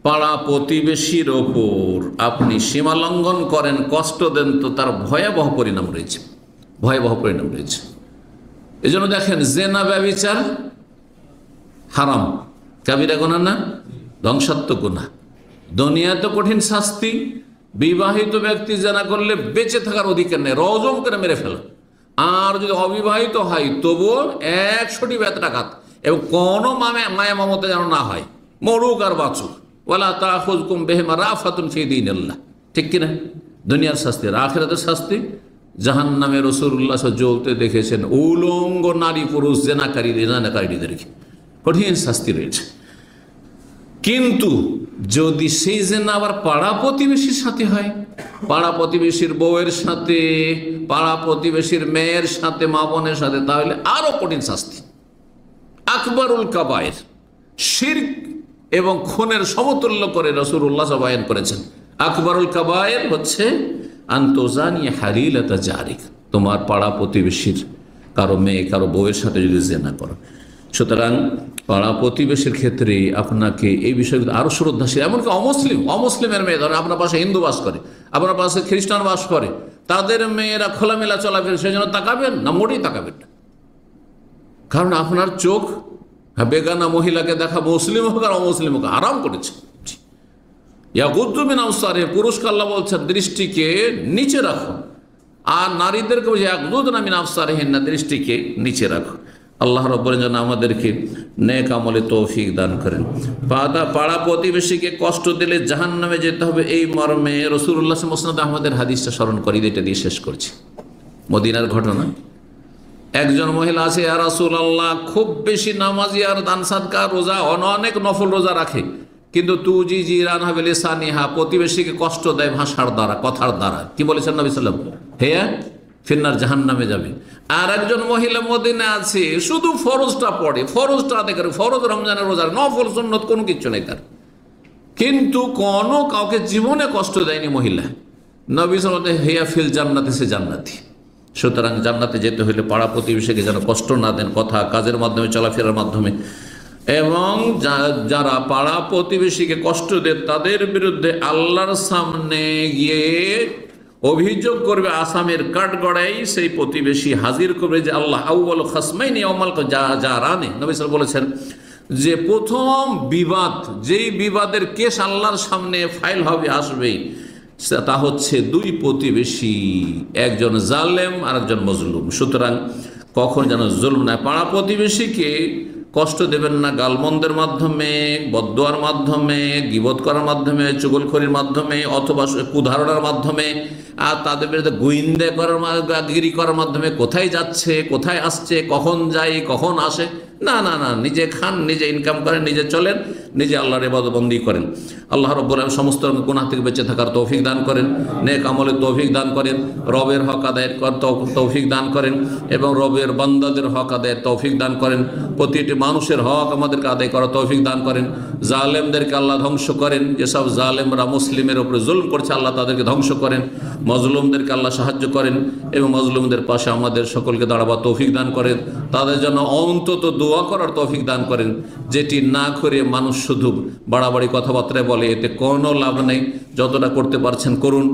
পাড়া প্রতিবেশীর ওপর আপনি সীমা লঙ্ঘন করেন, কষ্ট দেন, তো তার ভয়াবহ পরিণাম রয়েছে, ভয়াবহ পরিণাম রয়েছে। এই জন্য দেখেন, জেনা ব্যভিচার হারাম, কাবিরা গুনাহ না, ধ্বংসাত্মক গুনাহ, দুনিয়াতে কঠিন শাস্তি। বিবাহিত ব্যক্তি জেনা করলে বেঁচে থাকার অধিকার নেই, রজম করে মেরে ফেল। আর যদি অবিবাহিত হয় তবুও 100টি বেত্রাঘাত, এবং কোনো মায়া মমতা যেন না হয়, মরুক আর বাঁচুক। ওয়ালা তাখুযকুম বিহিমা রাফাতুন ফি দীনিল্লাহ, ঠিক কিনা? দুনিয়ার শাস্তি আর আখিরাতের শাস্তি। জাহান্নামে রাসূলুল্লাহ জ্বলতে দেখেছেন উলঙ্গ নারী পুরুষ জেনাকারীদেরকে, কঠিন শাস্তি রয়েছে। কিন্তু যদি সেই জেনা আবার পাড়া প্রতিবেশীর সাথে হয়, পাড়া প্রতিবেশীর বউয়ের সাথে, পাড়া প্রতিবেশীর মেয়ের সাথে, মা বোনের সাথে, তাহলে আরো কঠিন শাস্তি। আকবরুল কাবায়ের, শিরক এবং খুনের সমতুল্য করে রাসূলুল্লাহ বয়ান করেছেন। আকবরুল কাবায়ের হচ্ছে আনতুজানি হালিলাতা জারিক, তোমার পাড়া প্রতিবেশীর কারো মেয়ে, কারো বউয়ের সাথে যদি জেনা করো। সুতরাং পাড়া প্রতিবেশীর ক্ষেত্রে আপনাকে এই বিষয়গুলো আরো শ্রদ্ধাশীল। এমনকি অমুসলিমের মেয়ে, ধরেন আপনার পাশে হিন্দু বাস করে, আপনার পাশে খ্রিস্টান বাস করে, তাদের মেয়েরা খোলামেলা চলাফেরা, সেই জন্য তাকাবেন না, মোটেই তাকাবেন না। কারণ আপনার চোখ বেগানা মহিলাকে দেখা, মুসলিম হোক আর অমুসলিম হোক, আরাম করেছে। ইয়াগুদ্দু মিন আবসারিহিম, পুরুষকে আল্লাহ বলছেন দৃষ্টিকে নিচে রাখো, আর নারীদেরকে বলছে ইয়াগুদ্দুনা মিন আবসারিহিন্না, দৃষ্টিকে নিচে রাখো। আল্লাহ রাব্বুল যেন আমাদেরকে নেক আমলে তৌফিক দান করেন। পাড়া প্রতিবেশীকে কষ্ট দিলে জাহান্নামে যেতে হবে, এই মর্মে রাসূলুল্লাহ মুসনাদ আহমদের হাদিসটা স্মরণ করি, এটা দিয়ে শেষ করছি। মদিনার ঘটনা। একজন মহিলা আছে, ইয়া রাসূলুল্লাহ, খুব বেশি নামাজি আর দান সাদকা, রোজা, অনেক নফল রোজা রাখে, কিন্তু তুজি জিরান হবে লিসানিহা, প্রতিবেশীকে কষ্ট দেয় ভাষার দ্বারা, কথার দ্বারা। কি বলেছেন নবী সাল্লাল্লাহু আলাইহি ওয়াসাল্লাম? হেয়া ফিন্নার, জাহান্নামে যাবে। আর একজন মহিলা মদিনা আছে, শুধু ফরজটা পড়ে, ফরজটা আদায় করে, ফরজ রমজানের রোজার, নফল সুন্নত কোনো কিছু নেই তার, কিন্তু কোনো কাউকে জীবনে কষ্ট দেয়নি মহিলা। নবী সাল্লাল্লাহু আলাইহি ওয়াসাল্লাম হেয়া ফিল জান্নাতে, সে জান্নাতি। সুতরাং জান্নাতে যেতে হলে পাড়া প্রতিবেশীকে যেন কষ্ট না দেন, কথা কাজের মাধ্যমে, চলাফেরার মাধ্যমে। এবং যারা পাড়া প্রতিবেশীকে কষ্ট দেয় তাদের বিরুদ্ধে আল্লাহর সামনে গিয়ে অভিযোগ করবে, আসামের কাঠগড়াই সেই প্রতিবেশী হাজির করবে যে আল্লাহ আউয়াল খাসমাইনি ইয়াউমাল জারানে। নবী সাল্লাল্লাহু আলাইহি ওয়াসাল্লাম বলেছেন যে প্রথম বিবাদ, যেই বিবাদের কেস আল্লাহর সামনে ফাইল হবে, আসবে, তা হচ্ছে দুই প্রতিবেশী, একজন জালেম আর একজন মজলুম। সুতরাং কখন যেন জুলম না, পাড়া প্রতিবেশীকে কষ্ট দেবেন না গালমন্দের মাধ্যমে, বদদুয়ার মাধ্যমে, গীবত করার মাধ্যমে, চুগলখড়ির মাধ্যমে, অথবা কুধারণার মাধ্যমে, আর তাদের বিরুদ্ধে গুইন্দা গিরি করার মাধ্যমে, কোথায় যাচ্ছে, কোথায় আসছে, কখন যায়, কখন আসে। না না না, নিজে খান, নিজে ইনকাম করেন, নিজে চলেন, নিজে আল্লাহর ইবাদতবন্দি করেন। আল্লাহ রাব্বুল আলামিন সমস্ত গুনাহ থেকে বেঁচে থাকার তৌফিক দান করেন, নেক আমলের তৌফিক দান করেন, রবের হক আদায়ের তৌফিক দান করেন, এবং রবের বান্দাদের হক আদায়ের তৌফিক দান করেন। প্রতিটি মানুষের হক আমাদেরকে আদায় করার তৌফিক দান করেন। জালেমদেরকে আল্লাহ ধ্বংস করেন, যেসব জালেমরা মুসলিমের উপরে জুলম করছে আল্লাহ তাদেরকে ধ্বংস করেন। মজলুমদেরকে আল্লাহ সাহায্য করেন, এবং মজলুমদের পাশে আমাদের সকলকে দাঁড়াবার তৌফিক দান করেন। তাদের জন্য অন্তত দোয়া করার তৌফিক দান করেন, যেটি না করে মানুষ শুধু বাড়াবাড়ি কথাবার্তায় বলে, এতে কোনো লাভ নেই। যতটা করতে পারছেন করুন।